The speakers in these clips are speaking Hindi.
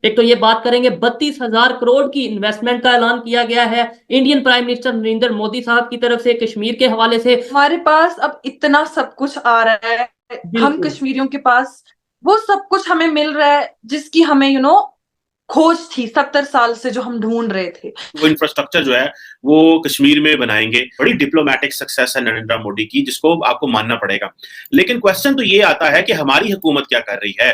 एक तो ये बात करेंगे, 32,000 करोड़ की इन्वेस्टमेंट का ऐलान किया गया है Indian prime minister Narendra Modi साहब की तरफ से कश्मीर के हवाले से। हमारे पास अब इतना सब कुछ आ रहा है, हम बिल्कुल। कश्मीरियों के पास वो सब कुछ हमें मिल रहा है जिसकी हमें खोज थी 70 साल से, जो हम ढूंढ रहे थे। वो इंफ्रास्ट्रक्चर जो है वो कश्मीर में बनाएंगे। बड़ी डिप्लोमेटिक सक्सेस है नरेंद्र मोदी की, जिसको आपको मानना पड़ेगा। लेकिन क्वेश्चन तो ये आता है कि हमारी हुकूमत क्या कर रही है।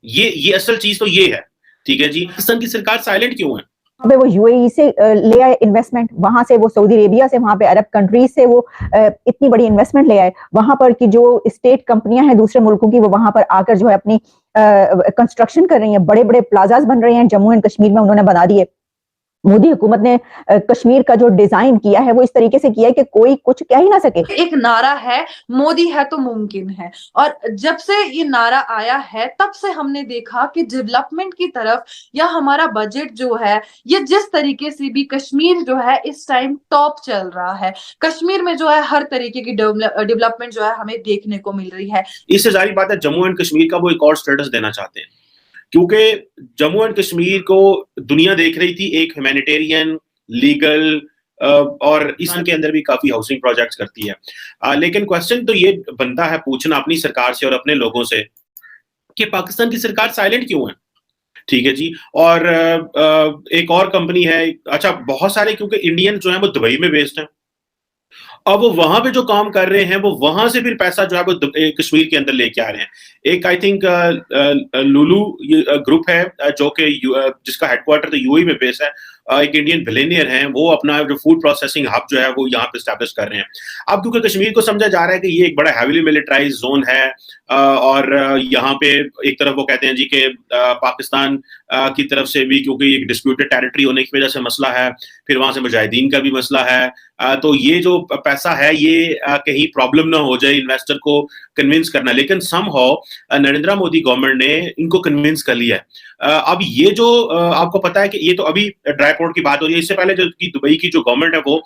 ये असल चीज तो ये है। ठीक है जी, पाकिस्तान की सरकार साइलेंट क्यों है। वहाँ पे वो यूएई से ले आए इन्वेस्टमेंट, वहां से वो सऊदी अरेबिया से, वहां पे अरब कंट्रीज से वो इतनी बड़ी इन्वेस्टमेंट ले आए। वहां पर की जो स्टेट कंपनियां हैं दूसरे मुल्कों की, वो वहां पर आकर जो है अपनी कंस्ट्रक्शन कर रही हैं। बड़े बड़े प्लाजाज बन रहे हैं जम्मू एंड कश्मीर में, उन्होंने बना दिए। मोदी हुकूमत ने कश्मीर का जो डिजाइन किया है वो इस तरीके से किया है कि कोई कुछ कह ही ना सके। एक नारा है, मोदी है तो मुमकिन है। और जब से ये नारा आया है तब से हमने देखा कि डेवलपमेंट की तरफ या हमारा बजट जो है, ये जिस तरीके से भी कश्मीर जो है इस टाइम टॉप चल रहा है। कश्मीर में जो है हर तरीके की डेवलपमेंट जो है हमें देखने को मिल रही है। इससे जारी बात है जम्मू एंड कश्मीर का वो एक और स्टेटस देना चाहते हैं, क्योंकि जम्मू एंड कश्मीर को दुनिया देख रही थी एक ह्यूमैनिटेरियन, लीगल और इसके अंदर भी काफी हाउसिंग प्रोजेक्ट्स करती है। लेकिन क्वेश्चन तो ये बनता है पूछना अपनी सरकार से और अपने लोगों से कि पाकिस्तान की सरकार साइलेंट क्यों है। ठीक है जी। और एक और कंपनी है, अच्छा बहुत सारे, क्योंकि इंडियन जो है वो दुबई में बेस्ड है। अब वो वहां पे जो काम कर रहे हैं वो वहां से फिर पैसा जो है वो कश्मीर के अंदर लेके आ रहे हैं। एक आई थिंक लुलू ग्रुप है जो कि जिसका हेडक्वार्टर तो यूएई में बेस है। एक इंडियन बिलियनियर हैं, वो अपना जो फूड प्रोसेसिंग हब जो है वो यहाँ पे स्टैब्लिश कर रहे हैं। अब क्योंकि कश्मीर को समझा जा रहा है कि ये एक बड़ा हैवीली मिलिटराइज जोन है, और यहाँ पे एक तरफ वो कहते हैं जी कि पाकिस्तान की तरफ से भी, क्योंकि एक डिस्प्यूटेड टेरिटरी होने की वजह से मसला है, फिर वहां से मुजाहिदीन का भी मसला है। तो ये जो पैसा है ये कहीं प्रॉब्लम ना हो जाए इन्वेस्टर को कन्विंस करना। लेकिन समहाउ नरेंद्र मोदी गवर्नमेंट ने इनको कन्विंस कर लिया है। अब ये जो आपको पता है कि ये तो अभी ड्राई पोर्ट की बात हो रही है, इससे पहले जो की दुबई की जो गवर्नमेंट है वो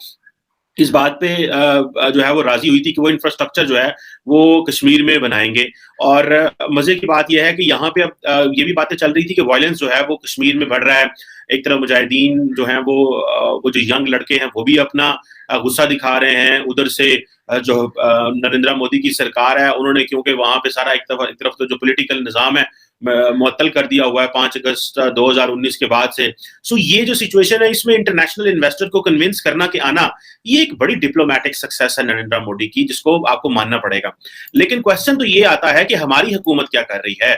इस बात पे जो है वो राजी हुई थी कि वो इंफ्रास्ट्रक्चर जो है वो कश्मीर में बनाएंगे। और मजे की बात यह है कि यहाँ पे अब ये भी बातें चल रही थी कि वायलेंस जो है वो कश्मीर में बढ़ रहा है। एक तरफ मुजाहिदीन जो है वो जो यंग लड़के हैं वो भी अपना गुस्सा दिखा रहे हैं। उधर से जो नरेंद्र मोदी की सरकार है उन्होंने, क्योंकि वहां पे सारा एक तरफ तो जो पॉलिटिकल निजाम है मुअत्तल कर दिया हुआ है 5 अगस्त 2019 के बाद से। सो ये जो सिचुएशन है इसमें इंटरनेशनल इन्वेस्टर को कन्विंस करना कि आना, ये एक बड़ी डिप्लोमेटिक सक्सेस है नरेंद्र मोदी की, जिसको आपको मानना पड़ेगा। लेकिन क्वेश्चन तो ये आता है कि हमारी हुकूमत क्या कर रही है।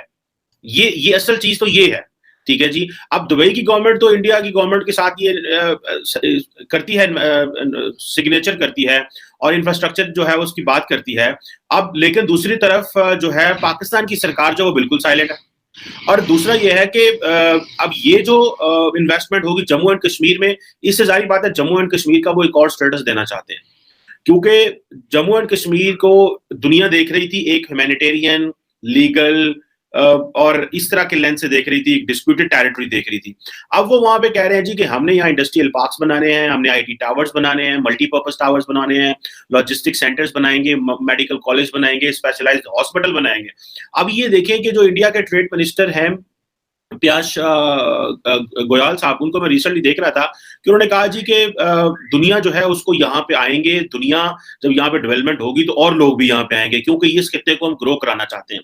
ये असल चीज तो ये है। ठीक है जी। अब दुबई की गवर्नमेंट तो इंडिया की गवर्नमेंट के साथ ये करती है, सिग्नेचर करती है और इंफ्रास्ट्रक्चर जो है उसकी बात करती है। अब लेकिन दूसरी तरफ जो है पाकिस्तान की सरकार जो वो बिल्कुल साइलेंट है। और दूसरा ये है कि अब ये जो इन्वेस्टमेंट होगी जम्मू एंड कश्मीर में, इससे जारी बात है जम्मू एंड कश्मीर का वो एक और स्टेटस देना चाहते हैं, क्योंकि जम्मू एंड कश्मीर को दुनिया देख रही थी एक ह्यूमैनिटेरियन, लीगल और इस तरह के लेंस से देख रही थी, एक डिस्प्यूटेड टेरिटरी देख रही थी। अब वो वहां पे कह रहे हैं जी कि हमने यहाँ इंडस्ट्रियल पार्क्स बनाने हैं, हमने आईटी टावर्स बनाने हैं, मल्टीपर्पज टावर्स बनाने हैं, लॉजिस्टिक सेंटर्स बनाएंगे, मेडिकल कॉलेज बनाएंगे, स्पेशलाइज्ड हॉस्पिटल बनाएंगे। अब ये देखें कि जो इंडिया के ट्रेड मिनिस्टर हैं प्यास गोयल साहब, उनको मैं रिसेंटली देख रहा था कि उन्होंने कहा जी कि दुनिया जो है उसको यहाँ पे आएंगे, दुनिया जब यहाँ पे डेवलपमेंट होगी तो और लोग भी यहाँ पे आएंगे, क्योंकि इस खित्ते को हम ग्रो कराना चाहते हैं।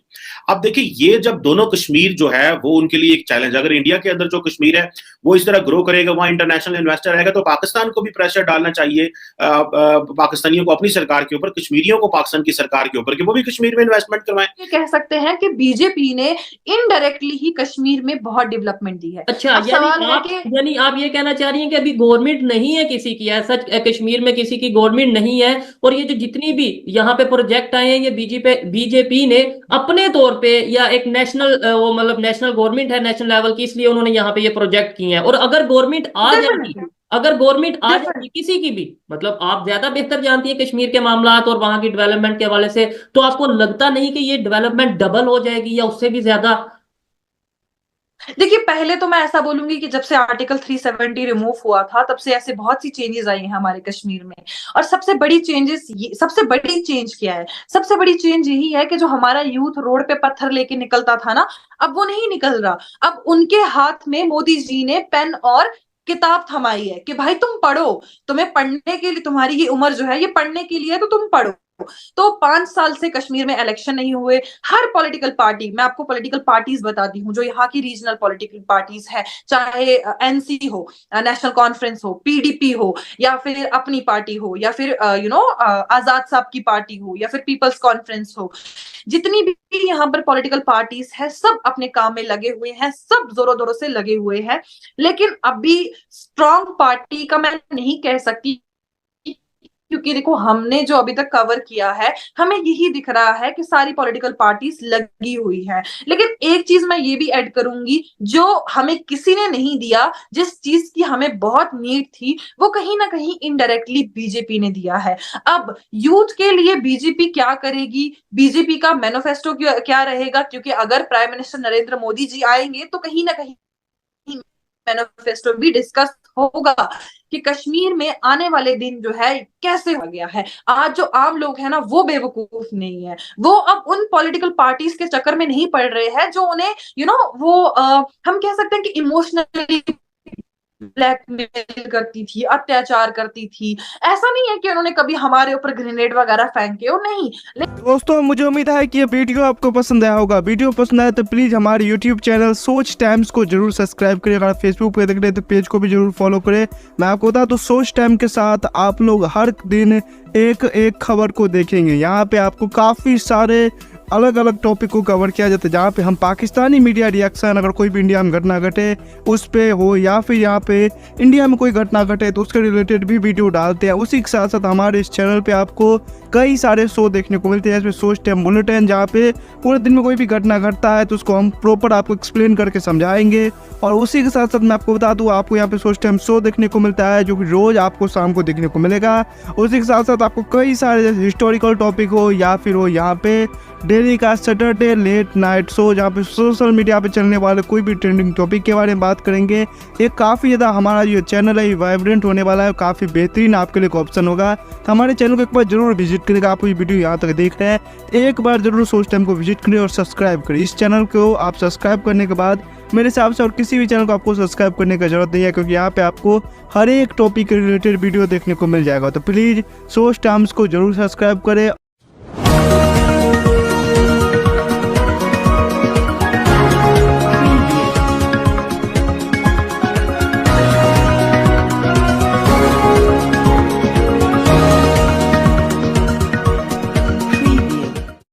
अब देखिए ये जब दोनों कश्मीर जो है वो उनके लिए एक चैलेंज, अगर इंडिया के अंदर जो कश्मीर है वो इस तरह ग्रो करेगा, वहां इंटरनेशनल इन्वेस्टर आएगा, तो पाकिस्तान को भी प्रेशर डालना चाहिए, पाकिस्तानियों को अपनी सरकार के ऊपर, कश्मीरियों को पाकिस्तान की सरकार के ऊपर, कि वो भी कश्मीर में इन्वेस्टमेंट करवाएं। ये कह सकते हैं कि बीजेपी ने इनडायरेक्टली ही कश्मीर में बहुत डेवलपमेंट दी है। अच्छा, अब सवाल है कि यानी आप ये कहना चाह रही हैं कि अभी गवर्नमेंट नहीं है किसी की, ऐसा कश्मीर में किसी की गवर्नमेंट नहीं है, और ये जो जितनी भी यहाँ पे प्रोजेक्ट आए हैं ये बीजेपी ने अपने तौर पे, या एक नेशनल वो मतलब नेशनल गवर्नमेंट है नेशनल लेवल की, इसलिए उन्होंने यहाँ पे ये प्रोजेक्ट किए हैं। और अगर गवर्नमेंट आ जाती, डेफिनेटली अगर गवर्नमेंट आ जाती डेफिनेटली किसी की भी, मतलब आप ज्यादा बेहतर जानती है कश्मीर के मामलात और वहां की डेवलपमेंट के हवाले से, तो आपको लगता नहीं कि ये डेवलपमेंट डबल हो जाएगी या उससे भी ज्यादा? देखिए, पहले तो मैं ऐसा बोलूंगी कि जब से आर्टिकल 370 रिमूव हुआ था, तब से ऐसे बहुत सी चेंजेस आई हैं हमारे कश्मीर में। और सबसे बड़ी चेंज क्या है? सबसे बड़ी चेंज यही है कि जो हमारा यूथ रोड पे पत्थर लेके निकलता था ना, अब वो नहीं निकल रहा। अब उनके हाथ में मोदी जी ने पेन और किताब थमाई है कि भाई तुम पढ़ो, तुम्हें पढ़ने के लिए, तुम्हारी ये उम्र जो है ये पढ़ने के लिए है, तो तुम पढ़ो। तो 5 साल से कश्मीर में इलेक्शन नहीं हुए। हर पॉलिटिकल पार्टी, मैं आपको पॉलिटिकल पार्टीज बताती हूँ जो यहाँ की रीजनल पॉलिटिकल पार्टीज है, चाहे एनसी हो, नेशनल कॉन्फ्रेंस हो, पीडीपी हो, या फिर अपनी पार्टी हो, या फिर आजाद साहब की पार्टी हो, या फिर पीपल्स कॉन्फ्रेंस हो, जितनी भी यहाँ पर पॉलिटिकल पार्टीज है, सब अपने काम में लगे हुए हैं, सब जोरों जोरों से लगे हुए हैं। लेकिन अभी स्ट्रॉन्ग पार्टी का मैं नहीं कह सकती, क्योंकि देखो हमने जो अभी तक कवर किया है, हमें यही दिख रहा है कि सारी पॉलिटिकल पार्टीज लगी हुई हैं। लेकिन एक चीज मैं ये भी ऐड करूंगी, जो हमें किसी ने नहीं दिया, जिस चीज की हमें बहुत नीड थी, वो कहीं ना कहीं इनडायरेक्टली बीजेपी ने दिया है। अब यूथ के लिए बीजेपी क्या करेगी, बीजेपी का मैनिफेस्टो क्या रहेगा, क्योंकि अगर प्राइम मिनिस्टर नरेंद्र मोदी जी आएंगे तो कहीं ना कहीं मैनिफेस्टो भी डिस्कस होगा कि कश्मीर में आने वाले दिन जो है कैसे हो गया है। आज जो आम लोग हैं ना, वो बेवकूफ नहीं है, वो अब उन पॉलिटिकल पार्टीज के चक्कर में नहीं पड़ रहे हैं जो उन्हें वो हम कह सकते हैं कि इमोशनली ब्लैकमेल करती थी, अत्याचार करती थी। ऐसा नहीं है कि उन्होंने कभी हमारे ऊपर ग्रेनेड वगैरह फेंके हो, नहीं। दोस्तों, मुझे उम्मीद है कि ये वीडियो आपको पसंद आया होगा। वीडियो पसंद आया तो प्लीज़ हमारे यूट्यूब चैनल सोच टाइम्स को जरूर सब्सक्राइब करें। अगर फेसबुक पे देख रहे हैं तो पेज को भी जरूर फॉलो करें। मैं आपको बता दूं, सोच टाइम के साथ आप लोग हर दिन एक खबर को देखेंगे। यहाँ पे आपको काफ़ी सारे अलग अलग टॉपिक को कवर किया जाता है, जहाँ पे हम पाकिस्तानी मीडिया रिएक्शन, अगर कोई भी इंडिया में घटना घटे उस पे हो, या फिर यहाँ पे इंडिया में कोई घटना घटे तो उसके रिलेटेड भी वीडियो डालते हैं। उसी के साथ साथ हमारे इस चैनल पे आपको कई सारे शो देखने को मिलते हैं, जैसे सोच टाइम बुलेटिन, जहाँ पे पूरे दिन में कोई भी घटना घटता है तो उसको हम प्रॉपर आपको एक्सप्लेन करके समझाएंगे। और उसी के साथ साथ मैं आपको बता दूँ, आपको यहाँ पे सोच टाइम शो देखने को मिलता है जो कि रोज़ आपको शाम को देखने को मिलेगा। उसी के साथ साथ आपको कई सारे जैसे हिस्टोरिकल टॉपिक हो, या फिर हो यहाँ पे डेली का सैटरडे लेट नाइट शो, जहाँ पे सोशल मीडिया पे चलने वाले कोई भी ट्रेंडिंग टॉपिक के बारे में बात करेंगे। ये काफ़ी ज़्यादा हमारा जो चैनल है वाइब्रेंट होने वाला है, काफ़ी बेहतरीन आपके लिए ऑप्शन होगा। तो हमारे चैनल को एक बार जरूर विजिट करेगा। आप ये वीडियो यहाँ तक देख रहे हैं, एक बार जरूर सोच टाइम को विजिट करें और सब्सक्राइब करें। इस चैनल को आप सब्सक्राइब करने के बाद मेरे हिसाब से और किसी भी चैनल को आपको सब्सक्राइब करने की जरूरत नहीं है, क्योंकि यहाँ पे आपको हर एक टॉपिक के रिलेटेड वीडियो देखने को मिल जाएगा। तो प्लीज़ सोच टाइम्स को जरूर सब्सक्राइब करें।